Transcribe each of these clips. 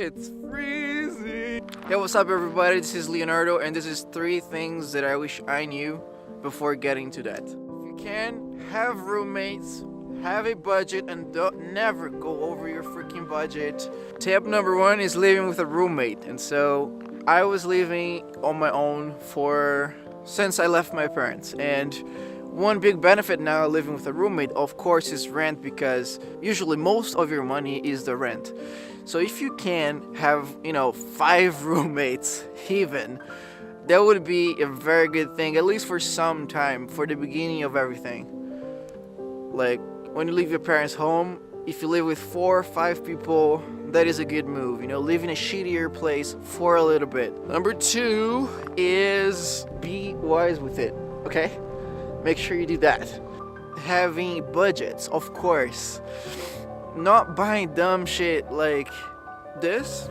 It's freezing. Hey, what's up everybody? This is Leonardo and this is 3 things that I wish I knew before getting to that. If you can, have roommates, have a budget, and never go over your freaking budget. Tip number 1 is living with a roommate. And so I was living on my own since I left my parents, and one big benefit now living with a roommate, of course, is rent, because usually most of your money is the rent. So if you can have 5 roommates even, that would be a very good thing, at least for some time, for the beginning of everything. Like when you leave your parents' home, if you live with 4 or 5 people, that is a good move. Live in a shittier place for a little bit. Number 2 is be wise with it, okay? Make sure you do that. Having budgets, of course. Not buying dumb shit like this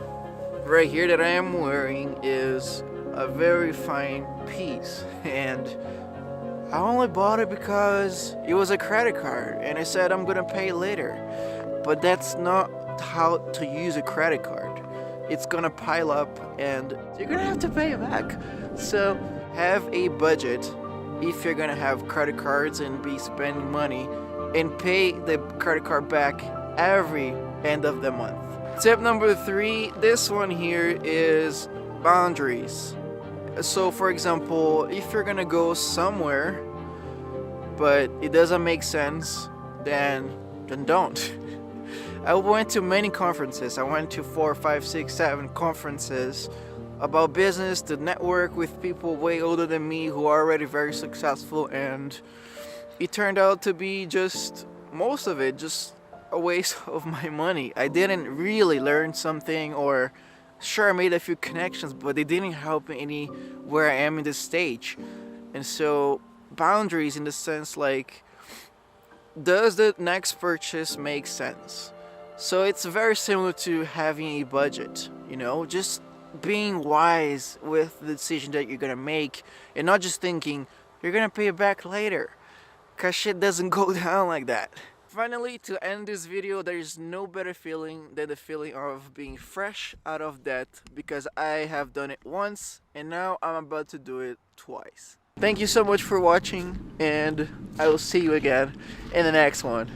right here that I am wearing is a very fine piece, and I only bought it because it was a credit card and I said I'm gonna pay later. But that's not how to use a credit card. It's gonna pile up and you're gonna have to pay it back. So have a budget if you're gonna have credit cards and be spending money, and pay the credit card back every end of the month. Tip number 3, this one here, is boundaries. So for example, if you're gonna go somewhere but it doesn't make sense, then don't. I went to many conferences. I went to 4, 5, 6, 7 conferences about business, to network with people way older than me who are already very successful, and it turned out to be most of it just a waste of my money. I didn't really learn something, or sure I made a few connections, but they didn't help me any where I am in this stage. And so boundaries in the sense like, does the next purchase make sense? So it's very similar to having a budget, just being wise with the decision that you're gonna make, and not just thinking you're gonna pay it back later, cause shit doesn't go down like that. Finally, to end this video, there is no better feeling than the feeling of being fresh out of debt, because I have done it once and now I'm about to do it twice. Thank you so much for watching, and I will see you again in the next one.